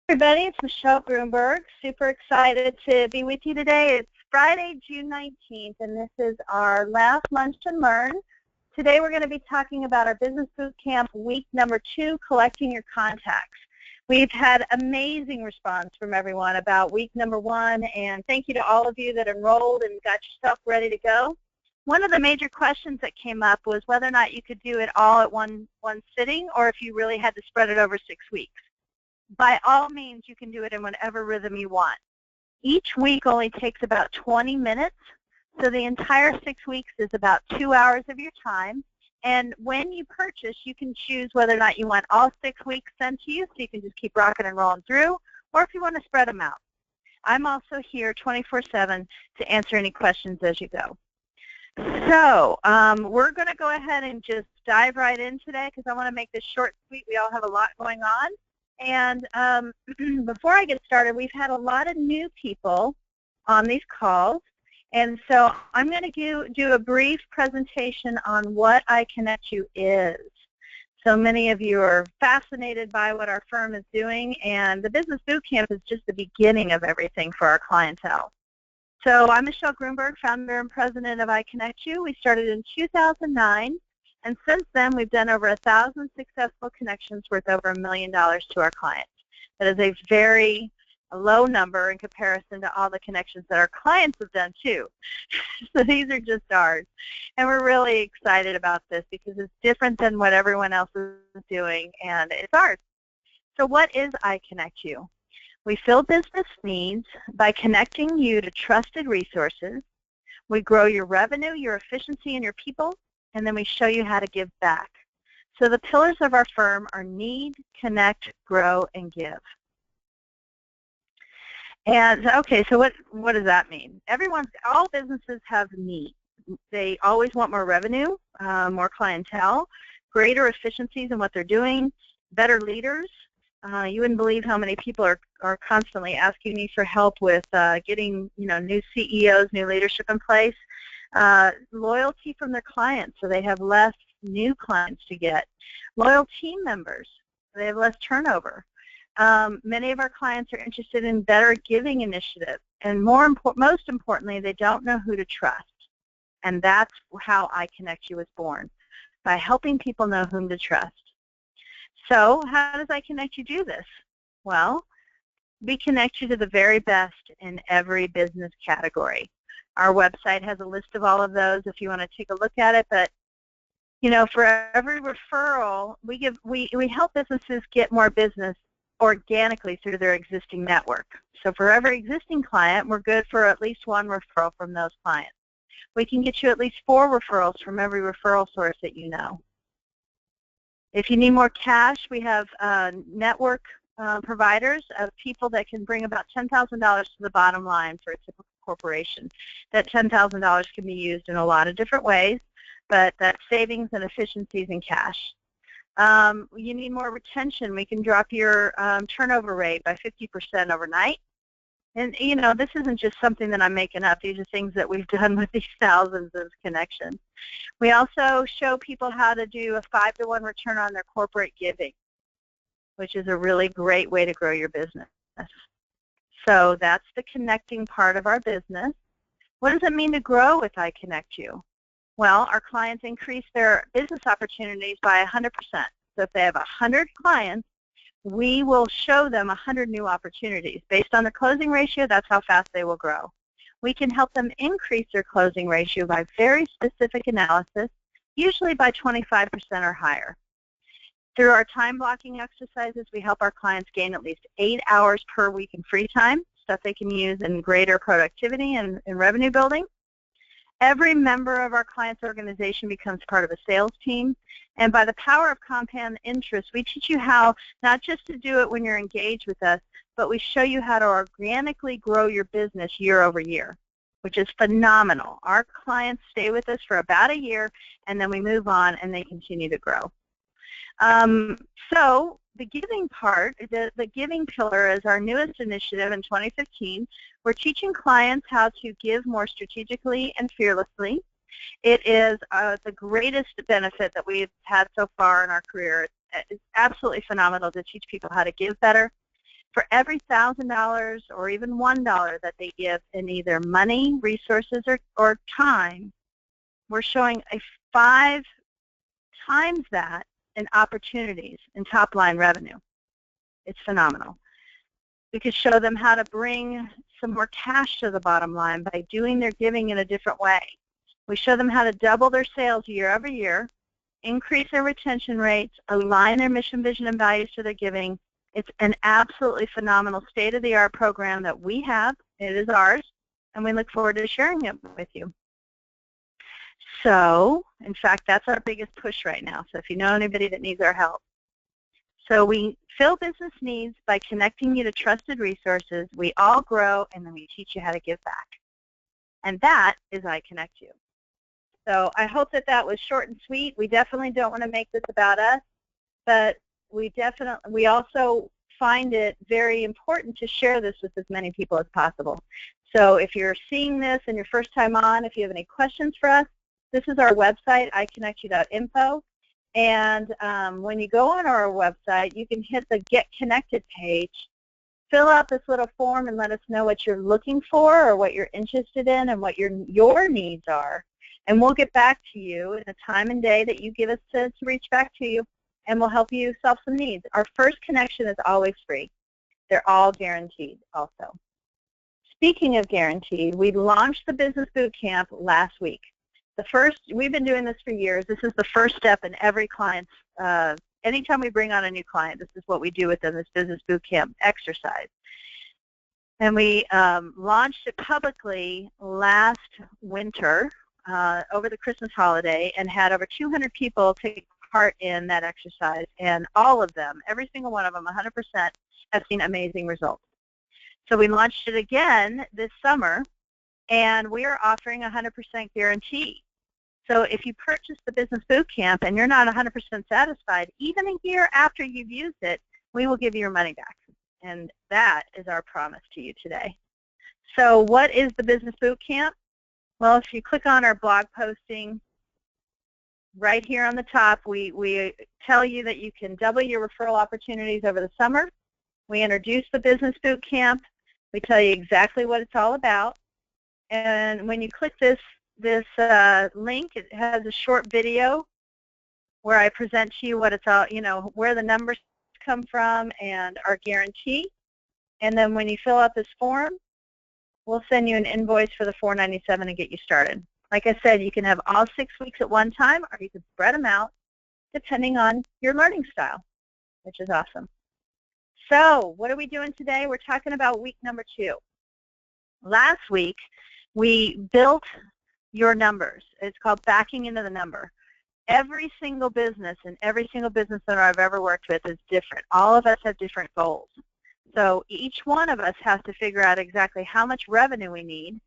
Everybody, it's Michelle Grunberg. Super excited to be with you today. It's Friday, June 19th, and this is our last Lunch and Learn. Today we're going to be talking about our Business Boot Camp week number 2, collecting your contacts. We've had amazing response from everyone about week number 1, and thank you to all of you that enrolled and got yourself ready to go. One of the major questions that came up was whether or not you could do it all at one sitting or if you really had to spread it over 6 weeks. By all means, you can do it in whatever rhythm you want. Each week only takes about 20 minutes, so the entire 6 weeks is about 2 hours of your time. And when you purchase, you can choose whether or not you want all 6 weeks sent to you, so you can just keep rocking and rolling through, or if you want to spread them out. I'm also here 24/7 to answer any questions as you go. So we're going to go ahead and just dive right in today because I want to make this short and sweet. We all have a lot going on. And before I get started, we've had a lot of new people on these calls, and so I'm going to do a brief presentation on what iConnectU is. So many of you are fascinated by what our firm is doing, and the Business Boot Camp is just the beginning of everything for our clientele. So I'm Michelle Grunberg, founder and president of iConnectU. We started in 2009. And since then, we've done over 1,000 successful connections worth over $1 million to our clients. That is a very low number in comparison to all the connections that our clients have done too. So these are just ours. And we're really excited about this because it's different than what everyone else is doing, and it's ours. So what is iConnectU? We fill business needs by connecting you to trusted resources. We grow your revenue, your efficiency, and your people. And then we show you how to give back. So the pillars of our firm are need, connect, grow, and give. And okay, so what does that mean? All businesses have need. They always want more revenue, more clientele, greater efficiencies in what they're doing, better leaders. You wouldn't believe how many people are constantly asking me for help with getting new CEOs, new leadership in place. Loyalty from their clients, so they have less new clients to get. Loyal team members, so they have less turnover. Many of our clients are interested in better giving initiatives, and most importantly, they don't know who to trust. And that's how iConnectU was born, by helping people know whom to trust. So how does iConnectU do this? Well, we connect you to the very best in every business category. Our website has a list of all of those if you want to take a look at it. But for every referral, we help businesses get more business organically through their existing network. So for every existing client, we're good for at least 1 referral from those clients. We can get you at least 4 referrals from every referral source that you know. If you need more cash, we have network providers of people that can bring about $10,000 to the bottom line for a typical corporation. That $10,000 can be used in a lot of different ways, but that's savings and efficiencies in cash. You need more retention. We can drop your turnover rate by 50% overnight. And this isn't just something that I'm making up. These are things that we've done with these thousands of connections. We also show people how to do a 5-to-1 return on their corporate giving, which is a really great way to grow your business. So that's the connecting part of our business. What does it mean to grow with iConnectU? Well, our clients increase their business opportunities by 100%. So if they have 100 clients, we will show them 100 new opportunities. Based on the closing ratio, that's how fast they will grow. We can help them increase their closing ratio by very specific analysis, usually by 25% or higher. Through our time blocking exercises, we help our clients gain at least 8 hours per week in free time, stuff they can use in greater productivity and revenue building. Every member of our client's organization becomes part of a sales team. And by the power of compound interest, we teach you how not just to do it when you're engaged with us, but we show you how to organically grow your business year over year, which is phenomenal. Our clients stay with us for about a year, and then we move on, and they continue to grow. So the giving part, the giving pillar is our newest initiative in 2015. We're teaching clients how to give more strategically and fearlessly. It is the greatest benefit that we've had so far in our career. It's absolutely phenomenal to teach people how to give better. For every $1,000 or even $1 that they give in either money, resources, or time, we're showing a 5 times that in opportunities in top-line revenue. It's phenomenal. We could show them how to bring some more cash to the bottom line by doing their giving in a different way. We show them how to double their sales year over year, increase their retention rates, align their mission, vision, and values to their giving. It's an absolutely phenomenal state-of-the-art program that we have. It is ours, and we look forward to sharing it with you. So, in fact, that's our biggest push right now. So if you know anybody that needs our help. So we fill business needs by connecting you to trusted resources. We all grow, and then we teach you how to give back. And that is I Connect You. So I hope that that was short and sweet. We definitely don't want to make this about us, but we also find it very important to share this with as many people as possible. So if you're seeing this and your first time on, if you have any questions for us, this is our website, iconnectyou.info. And when you go on our website, you can hit the Get Connected page, fill out this little form, and let us know what you're looking for or what you're interested in and what your needs are. And we'll get back to you in a time and day that you give us to reach back to you, and we'll help you solve some needs. Our first connection is always free. They're all guaranteed also. Speaking of guaranteed, we launched the Business Boot Camp last week. We've been doing this for years. This is the first step in every client's, anytime we bring on a new client, this is what we do with them, this Business Boot Camp exercise. And we launched it publicly last winter over the Christmas holiday and had over 200 people take part in that exercise. And all of them, every single one of them, 100%, have seen amazing results. So we launched it again this summer, and we are offering 100% guarantee. So if you purchase the Business Boot Camp and you're not 100% satisfied, even a year after you've used it, we will give you your money back. And that is our promise to you today. So what is the Business Boot Camp? Well, if you click on our blog posting, right here on the top, we tell you that you can double your referral opportunities over the summer. We introduce the Business Boot Camp. We tell you exactly what it's all about. And when you click this link, it has a short video where I present to you what it's all, where the numbers come from and our guarantee. And then when you fill out this form, we'll send you an invoice for the $497 and get you started. Like I said, you can have all 6 weeks at one time, or you can spread them out depending on your learning style, which is awesome. So what are we doing today? We're talking about week number 2. Last week, we built your numbers. It's called backing into the number. Every single business and every single business owner I've ever worked with is different. All of us have different goals. So each one of us has to figure out exactly how much revenue we need,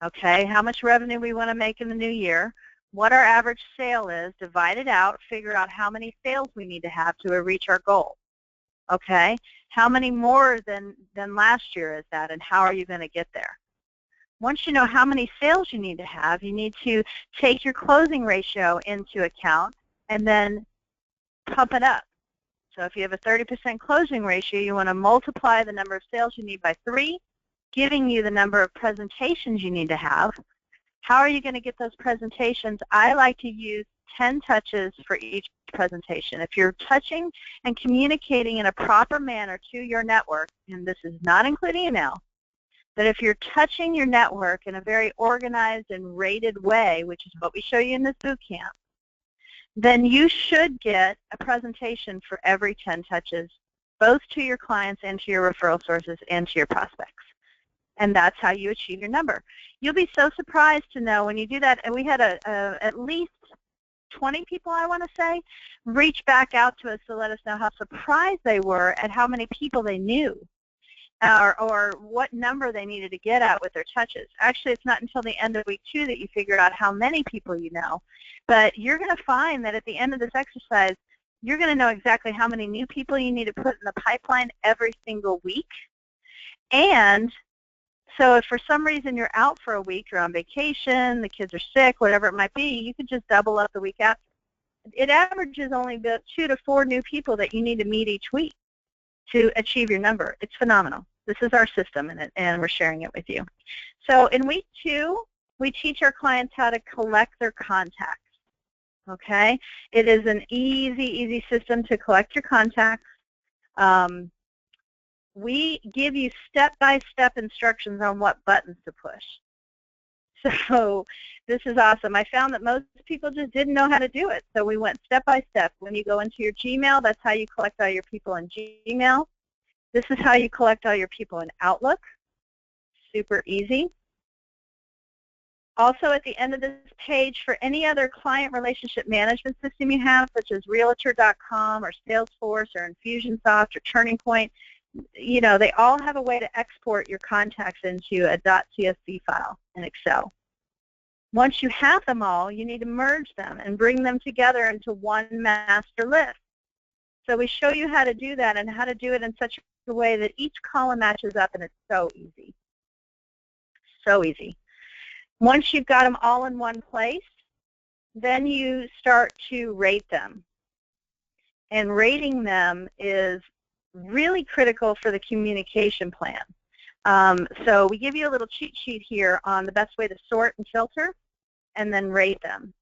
okay, how much revenue we want to make in the new year, what our average sale is, divide it out, figure out how many sales we need to have to reach our goal, okay? How many more than last year is that, and how are you going to get there? Once you know how many sales you need to have, you need to take your closing ratio into account and then pump it up. So if you have a 30% closing ratio, you want to multiply the number of sales you need by 3, giving you the number of presentations you need to have. How are you going to get those presentations? I like to use 10 touches for each presentation. If you're touching and communicating in a proper manner to your network, and this is not including email, but if you're touching your network in a very organized and rated way, which is what we show you in this boot camp, then you should get a presentation for every 10 touches, both to your clients and to your referral sources and to your prospects. And that's how you achieve your number. You'll be so surprised to know when you do that, and we had at least 20 people, I want to say, reach back out to us to let us know how surprised they were at how many people they knew. Or what number they needed to get at with their touches. Actually, it's not until the end of week 2 that you figure out how many people you know. But you're going to find that at the end of this exercise, you're going to know exactly how many new people you need to put in the pipeline every single week. And so if for some reason you're out for a week, you're on vacation, the kids are sick, whatever it might be, you can just double up the week after. It averages only about 2 to 4 new people that you need to meet each week. to achieve your number. It's phenomenal. This is our system, and we're sharing it with you. So in week 2, we teach our clients how to collect their contacts. Okay? It is an easy system to collect your contacts. We give you step-by-step instructions on what buttons to push. So this is awesome. I found that most people just didn't know how to do it, so we went step by step. When you go into your Gmail, that's how you collect all your people in Gmail. This is how you collect all your people in Outlook. Super easy. Also, at the end of this page, for any other client relationship management system you have, such as Realtor.com or Salesforce or Infusionsoft or Turning Point, you know, they all have a way to export your contacts into a .csv file in Excel. Once you have them all, you need to merge them and bring them together into one master list. So we show you how to do that and how to do it in such a way that each column matches up, and it's so easy. So easy. Once you've got them all in one place, then you start to rate them. And rating them is really critical for the communication plan. So we give you a little cheat sheet here on the best way to sort and filter and then rate them.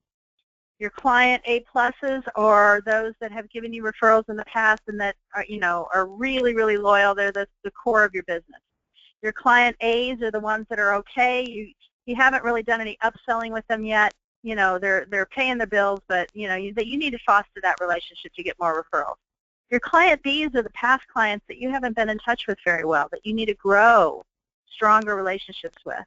Your client A-pluses are those that have given you referrals in the past and that are, you know, are really, really loyal. They're the core of your business. Your client A's are the ones that are okay. You haven't really done any upselling with them yet. You know, they're paying their bills, but you know, you need to foster that relationship to get more referrals. Your client B's are the past clients that you haven't been in touch with very well, that you need to grow stronger relationships with.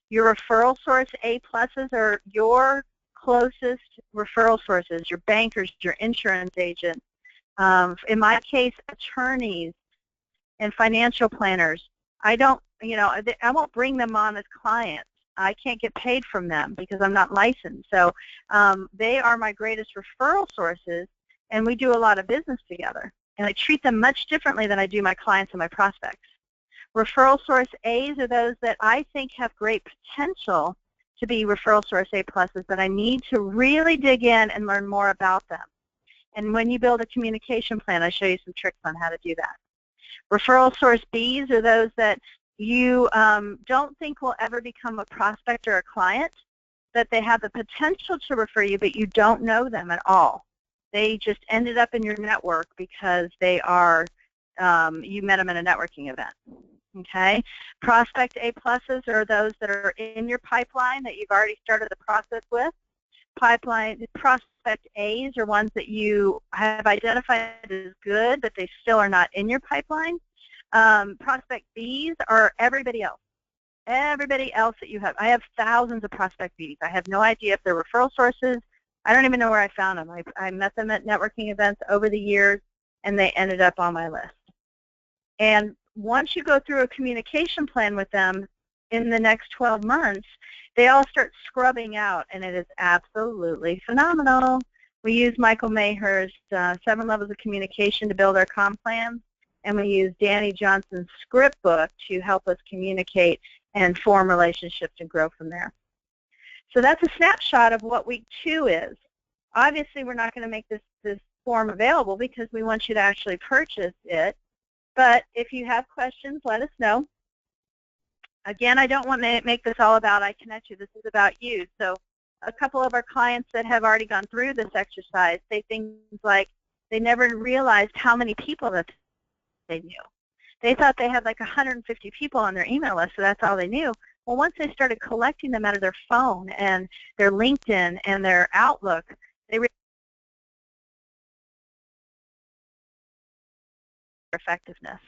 Your referral source A-pluses are your closest referral sources, your bankers, your insurance agents, in my case, attorneys and financial planners. I won't bring them on as clients. I can't get paid from them because I'm not licensed. So they are my greatest referral sources, and we do a lot of business together. And I treat them much differently than I do my clients and my prospects. Referral source A's are those that I think have great potential to be referral source A-pluses, but I need to really dig in and learn more about them. And when you build a communication plan, I show you some tricks on how to do that. Referral source B's are those that you don't think will ever become a prospect or a client, that they have the potential to refer you, but you don't know them at all. They just ended up in your network because they are, you met them in a networking event. Okay? Prospect A-pluses are those that are in your pipeline that you've already started the process with. Prospect A's are ones that you have identified as good, but they still are not in your pipeline. Prospect B's are everybody else. Everybody else that you have. I have thousands of prospect B's. I have no idea if they're referral sources. I don't even know where I found them. I met them at networking events over the years, and they ended up on my list. And once you go through a communication plan with them in the next 12 months, they all start scrubbing out, and it is absolutely phenomenal. We use Michael Maher's 7 Levels of Communication to build our comp plans, and we use Danny Johnson's script book to help us communicate and form relationships and grow from there. So that's a snapshot of what week 2 is. Obviously, we're not going to make this form available because we want you to actually purchase it. But if you have questions, let us know. Again, I don't want to make this all about I connect you. This is about you. So a couple of our clients that have already gone through this exercise say things like they never realized how many people that they knew. They thought they had like 150 people on their email list, so that's all they knew. Well, once they started collecting them out of their phone and their LinkedIn and their Outlook, they realized their effectiveness.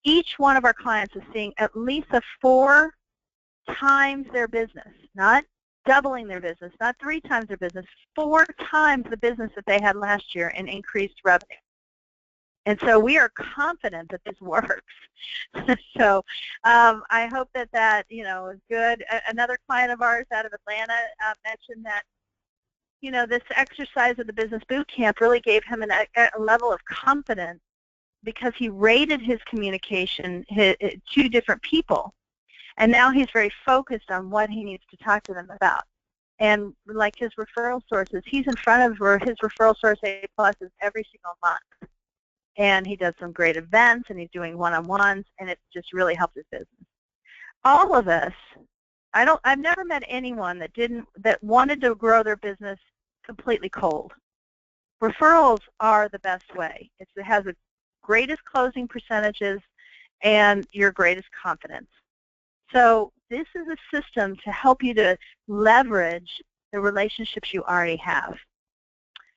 Each one of our clients is seeing at least a 4 times their business, not doubling their business, not 3 times their business, 4 times the business that they had last year in increased revenue. And so we are confident that this works. So I hope that is good. Another client of ours out of Atlanta mentioned that this exercise of the Business Boot Camp really gave him a level of confidence because he rated his communication to different people. And now he's very focused on what he needs to talk to them about. And like his referral sources, he's in front of his referral source A+s every single month. and he does some great events, and he's doing one-on-ones, and it's just really helped his business. All of us, I've never met anyone that wanted to grow their business completely cold. Referrals are the best way. It has the greatest closing percentages and your greatest confidence. So this is a system to help you to leverage the relationships you already have.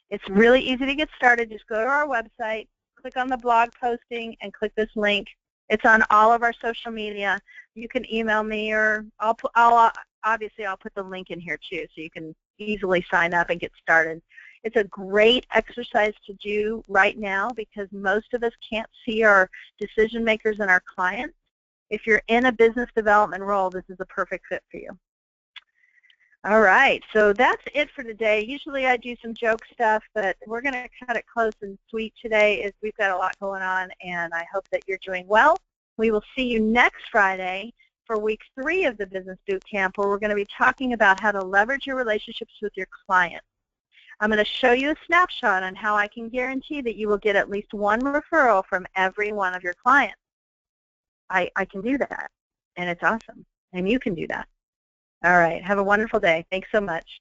It's really easy to get started. Just go to our website, click on the blog posting, and click this link. It's on all of our social media. You can email me, or obviously I'll put the link in here too, so you can easily sign up and get started. It's a great exercise to do right now because most of us can't see our decision makers and our clients. If you're in a business development role, this is a perfect fit for you. All right, so that's it for today. Usually I do some joke stuff, but we're going to cut it close and sweet today as we've got a lot going on, and I hope that you're doing well. We will see you next Friday for week 3 of the Business Boot Camp, where we're going to be talking about how to leverage your relationships with your clients. I'm going to show you a snapshot on how I can guarantee that you will get at least one referral from every one of your clients. I can do that, and it's awesome, and you can do that. All right, have a wonderful day. Thanks so much.